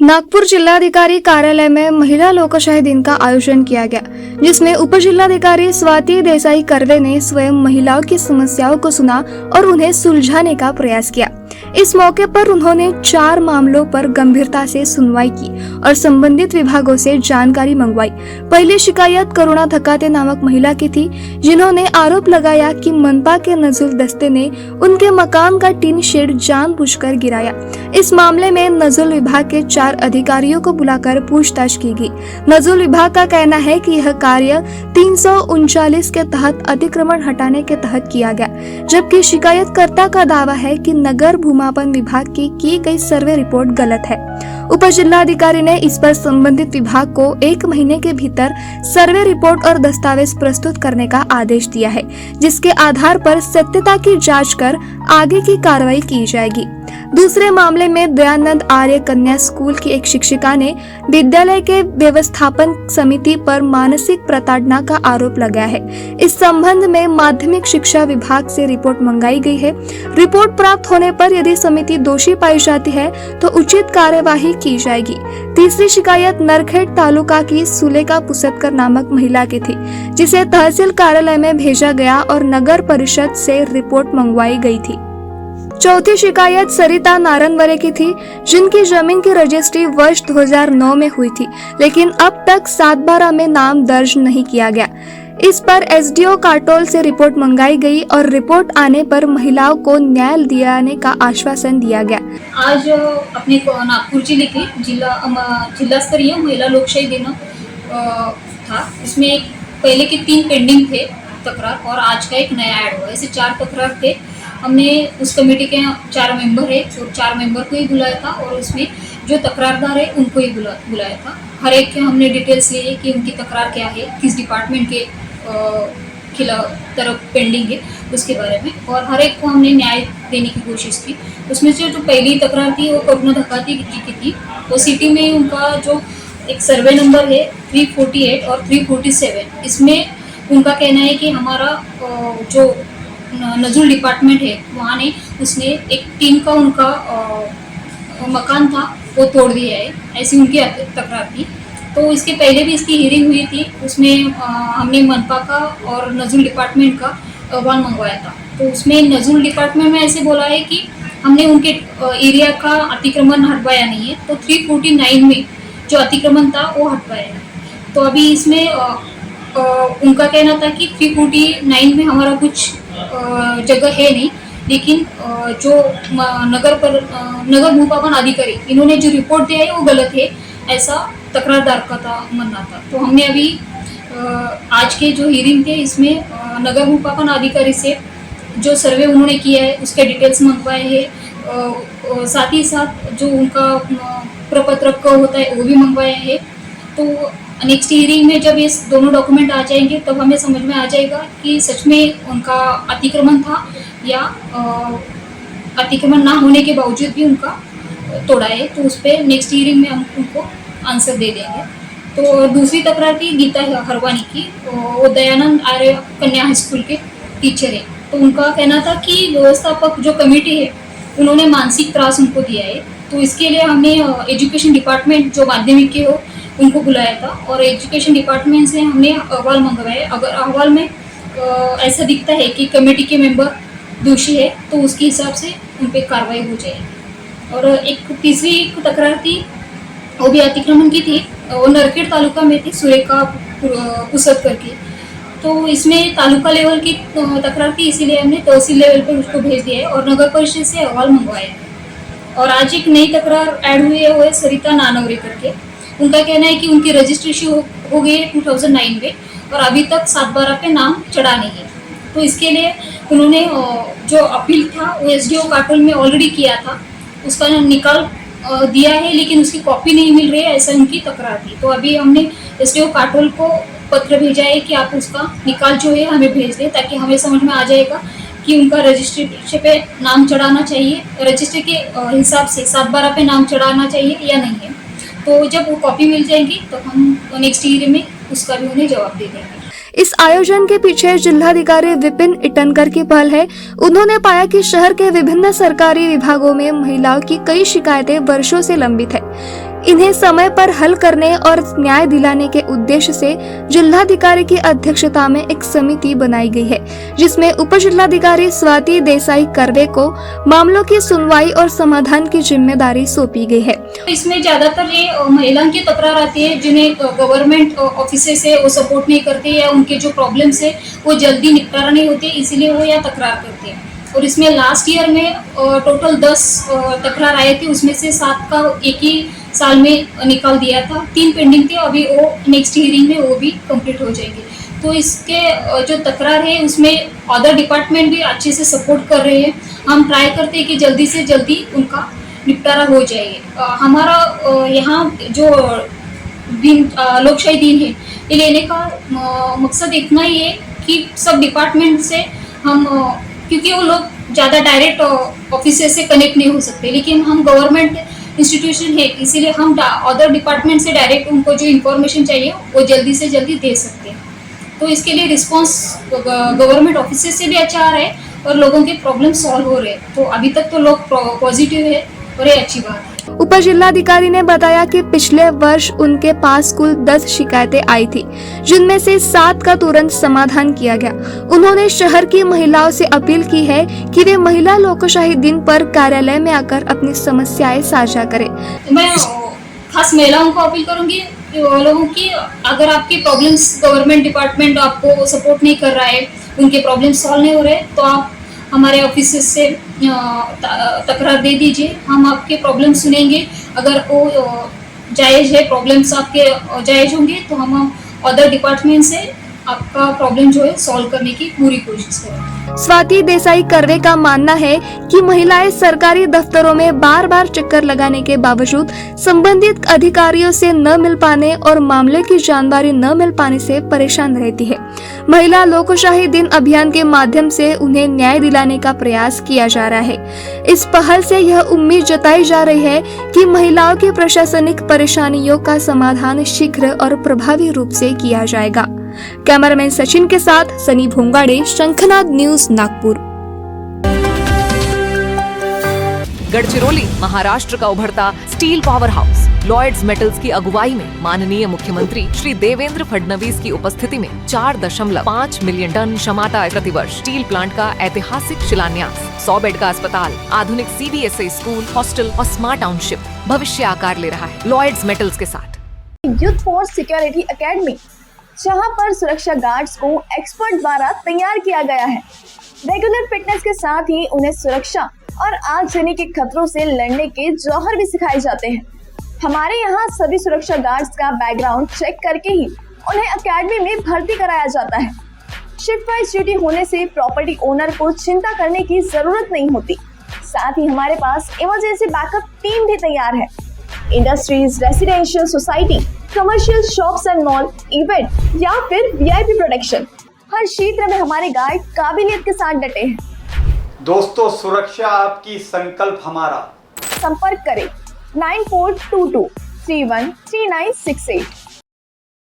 नागपुर जिलाधिकारी कार्यालय में महिला लोकशाही दिन का आयोजन किया गया, जिसमें उप जिलाधिकारी स्वाति देसाई कर्वे ने स्वयं महिलाओं की समस्याओं को सुना और उन्हें सुलझाने का प्रयास किया। इस मौके पर उन्होंने 4 मामलों पर गंभीरता से सुनवाई की और संबंधित विभागों से जानकारी मंगवाई। पहली शिकायत करुणा धकाते नामक महिला की थी, जिन्होंने आरोप लगाया कि मनपा के नजुल दस्ते ने उनके मकान का टीन शेड जानबूझकर गिराया। इस मामले में नजुल विभाग के 4 अधिकारियों को बुलाकर पूछताछ की गई। नजुल विभाग का कहना है कि यह कार्य 339 के तहत अतिक्रमण हटाने के तहत किया गया, जबकि शिकायतकर्ता का दावा है कि नगर भूमापन विभाग की गई सर्वे रिपोर्ट गलत है। उप जिलाधिकारी ने इस पर संबंधित विभाग को 1 महीने के भीतर सर्वे रिपोर्ट और दस्तावेज प्रस्तुत करने का आदेश दिया है, जिसके आधार पर सत्यता की जांच कर आगे की कार्रवाई की जाएगी। दूसरे मामले में दयानंद आर्य कन्या स्कूल की एक शिक्षिका ने विद्यालय के व्यवस्थापन समिति पर मानसिक प्रताड़ना का आरोप लगाया है। इस संबंध में माध्यमिक शिक्षा विभाग से रिपोर्ट मंगाई गई है। रिपोर्ट प्राप्त होने पर यदि समिति दोषी पाई जाती है तो उचित कार्यवाही की जाएगी। तीसरी शिकायत नरखेड़ तालुका की सुलेखा पुसतकर नामक महिला की थी, जिसे तहसील कार्यालय में भेजा गया और नगर परिषद से रिपोर्ट मंगवाई गई थी। चौथी शिकायत सरिता नारनवरे की थी, जिनकी जमीन की रजिस्ट्री वर्ष 2009 में हुई थी, लेकिन अब तक 7/12 में नाम दर्ज नहीं किया गया। इस पर एसडीओ काटोल से रिपोर्ट मंगाई गई और रिपोर्ट आने पर महिलाओं को न्याय दिलाने का आश्वासन दिया गया। आज अपने नागपुर जिले के जिला स्तरीय महिला लोकशाही दिन था। इसमें पहले के 3 पेंडिंग थे तकरार और आज का एक नया ऐड हुआ। ऐसे 4 तकरार थे। हमने उस कमेटी के 4 मेंबर है और 4 मेंबर को ही बुलाया था और उसमें जो तकरारदार है उनको ही बुलाया था। हर एक के हमने डिटेल्स लिए कि उनकी तकरार क्या है, किस डिपार्टमेंट के खिलाफ तरफ पेंडिंग है उसके बारे में, और हर एक को हमने न्याय देने की कोशिश की। उसमें से जो पहली तकरार थी वो करुणा धकाते की थी। वो सिटी में उनका जो एक सर्वे नंबर है 348 और 347, इसमें उनका कहना है कि हमारा जो नजुल डिपार्टमेंट है वहाँ ने उसने एक टीन का उनका मकान था वो तोड़ दिया है, ऐसी उनकी तकरार थी। तो इसके पहले भी इसकी हियरिंग हुई थी, उसमें हमने मनपा का और नजुल डिपार्टमेंट का अहवाल मंगवाया था। तो उसमें नजुल डिपार्टमेंट में ऐसे बोला है कि हमने उनके एरिया का अतिक्रमण हटवाया नहीं है, तो 349 में जो अतिक्रमण था वो हटवाया है। तो अभी इसमें उनका कहना था कि 349 में हमारा कुछ जगह है नहीं, लेकिन जो नगर भूपापन अधिकारी इन्होंने जो रिपोर्ट दिया है वो गलत है, ऐसा तकरारदार का मानना था। तो हमने अभी आज के जो हियरिंग थे इसमें नगर भूपापन अधिकारी से जो सर्वे उन्होंने किया है उसके डिटेल्स मंगवाए हैं, साथ ही साथ जो उनका प्रपत्र होता है वो भी मंगवाया है। तो नेक्स्ट हियरिंग में जब ये दोनों डॉक्यूमेंट आ जाएंगे तब हमें समझ में आ जाएगा कि सच में उनका अतिक्रमण था या अतिक्रमण ना होने के बावजूद भी उनका तोड़ा है। तो उस पर नेक्स्ट हियरिंग में हम उनको आंसर दे देंगे। तो दूसरी तकरार थी गीता हरवानी की, वो दयानंद आर्य कन्या हाई स्कूल के टीचर है। तो उनका कहना था कि व्यवस्थापक जो कमेटी है उन्होंने मानसिक त्रास उनको दिया है। तो इसके लिए हमने एजुकेशन डिपार्टमेंट जो माध्यमिक के हो उनको बुलाया था और एजुकेशन डिपार्टमेंट से हमने अहवाल मंगवाया। अगर अहवाल में ऐसा दिखता है कि कमेटी के मेंबर दोषी है तो उसके हिसाब से उन पर कार्रवाई हो जाएगी। और एक तीसरी तकरार थी, वो भी अतिक्रमण की थी, वो नरखेड़ तालुका में थी, सुलेखा पुसतकर की। तो इसमें तालुका लेवल की तकरार थी, इसीलिए हमने तहसील लेवल पर उसको भेज दिया है और नगर परिषद से अहवाल मंगवाया है। और आज एक नई तकरार ऐड हुई है, वो है सरिता नानवरे करके। उनका कहना है कि उनकी रजिस्ट्रेशन हो गई है 2009 में और अभी तक 7/12 पे नाम चढ़ा नहीं है। तो इसके लिए उन्होंने जो अपील था वो एसडीओ काटोल में ऑलरेडी किया था, उसका निकाल दिया है लेकिन उसकी कॉपी नहीं मिल रही है, ऐसा उनकी तकरार थी। तो अभी हमने एसडीओ काटोल को पत्र भेजा है कि आप उसका निकाल जो है हमें भेज दें, ताकि हमें समझ में आ जाएगा कि उनका रजिस्ट्री पे नाम चढ़ाना चाहिए, रजिस्ट्री के हिसाब से 7/12 पे नाम चढ़ाना चाहिए या नहीं है। तो जब वो कॉपी मिल जाएगी तो हम नेक्स्ट ईयर में उसका भी उन्हें जवाब दे देंगे। इस आयोजन के पीछे जिलाधिकारी विपिन इटनकर की पहल है। उन्होंने पाया कि शहर के विभिन्न सरकारी विभागों में महिलाओं की कई शिकायतें वर्षों से लंबित है। इन्हें समय पर हल करने और न्याय दिलाने के उद्देश्य से जिलाधिकारी की अध्यक्षता में एक समिति बनाई गई है, जिसमें उप जिलाधिकारी स्वाति देसाई कर्वे को मामलों की सुनवाई और समाधान की जिम्मेदारी सौंपी गई है। इसमें ज्यादातर ये महिलाओं की तकरार आती है जिन्हें गवर्नमेंट ऑफिस से वो सपोर्ट नहीं करते या उनके जो प्रॉब्लम्स है वो जल्दी निपटारा नहीं होते, इसीलिए वो या तकरार करते हैं। और इसमें लास्ट ईयर में टोटल 10 तकरार आए थे, उसमें से 7 का एक ही साल में निकाल दिया था, 3 पेंडिंग थे, अभी वो नेक्स्ट हियरिंग में वो भी कंप्लीट हो जाएंगे। तो इसके जो तकरार है उसमें अदर डिपार्टमेंट भी अच्छे से सपोर्ट कर रहे हैं। हम ट्राई करते हैं कि जल्दी से जल्दी उनका निपटारा हो जाए। हमारा यहाँ जो दिन लोकशाही दिन है ये लेने का मकसद इतना ही है कि सब डिपार्टमेंट से हम क्योंकि वो लोग ज़्यादा डायरेक्ट ऑफिस से कनेक्ट नहीं हो सकते, लेकिन हम गवर्नमेंट इंस्टीट्यूशन है इसीलिए हम अदर डिपार्टमेंट से डायरेक्ट उनको जो इन्फॉर्मेशन चाहिए वो जल्दी से जल्दी दे सकते हैं। तो इसके लिए रिस्पांस गवर्नमेंट ऑफिस से भी अच्छा आ रहा है और लोगों के प्रॉब्लम सॉल्व हो रहे हैं। तो अभी तक तो लोग पॉजिटिव है और ये अच्छी बात है। उप जिलाधिकारी ने बताया कि पिछले वर्ष उनके पास कुल 10 शिकायतें आई थी, जिनमें से 7 का तुरंत समाधान किया गया। उन्होंने शहर की महिलाओं से अपील की है कि वे महिला लोकशाही दिन पर कार्यालय में आकर अपनी समस्याएं साझा करें। मैं खास महिलाओं को अपील करूंगी वो लोगों की, अगर आपकी प्रॉब्लम्स गवर्नमेंट डिपार्टमेंट आपको सपोर्ट नहीं कर रहा है, उनके प्रॉब्लम्स सॉल्व नहीं हो रहे, तो आप हमारे ऑफिस से तकरार दे दीजिए। हम आपके प्रॉब्लम सुनेंगे, अगर वो जायज़ है, प्रॉब्लम्स आपके जायज़ होंगे तो हम अदर डिपार्टमेंट से आपका प्रॉब्लम जो है सॉल्व करने की पूरी कोशिश करें। स्वाति देसाई कर्वे का मानना है कि महिलाएं सरकारी दफ्तरों में बार बार चक्कर लगाने के बावजूद संबंधित अधिकारियों से न मिल पाने और मामले की जानकारी न मिल पाने से परेशान रहती है। महिला लोकशाही दिन अभियान के माध्यम से उन्हें न्याय दिलाने का प्रयास किया जा रहा है। इस पहल से यह उम्मीद जताई जा रही है कि महिलाओं की प्रशासनिक परेशानियों का समाधान शीघ्र और प्रभावी रूप से किया जाएगा। कैमरामैन सचिन के साथ सनी भोंगाड़े, शंखनाद न्यूज, नागपुर। गढ़चिरौली महाराष्ट्र का उभरता steel powerhouse Lloyds Metals की अगुवाई में माननीय मुख्यमंत्री श्री देवेंद्र फडणवीस की उपस्थिति में 4.5 मिलियन टन क्षमता प्रतिवर्ष स्टील प्लांट का ऐतिहासिक शिलान्यास, 100 बेड का अस्पताल, आधुनिक CBSE स्कूल, हॉस्टल और स्मार्ट टाउनशिप भविष्य आकार ले रहा है लॉयड्स मेटल्स के साथ। यूथ फोर्स सिक्योरिटी एकेडमी, जहां पर सुरक्षा गार्ड्स को एक्सपर्ट द्वारा तैयार किया गया है। रेगुलर फिटनेस के साथ ही उन्हें सुरक्षा और आगजनी के खतरों से लड़ने के जौहर भी सिखाए जाते हैं। हमारे यहाँ सभी सुरक्षा गार्ड्स का बैकग्राउंड चेक करके ही उन्हें एकेडमी में भर्ती कराया जाता है। शिफ्ट वाइज ड्यूटी होने से प्रॉपर्टी ओनर को चिंता करने की जरूरत नहीं होती। साथ ही हमारे पास इमरजेंसी बैकअप टीम भी तैयार है। Industries, residential society, commercial shops and mall, event या फिर VIP प्रोटेक्शन, हर क्षेत्र में हमारे गार्ड काबिलियत के साथ डटे हैं। दोस्तों, सुरक्षा आपकी, संकल्प हमारा। संपर्क करें 9422 313968।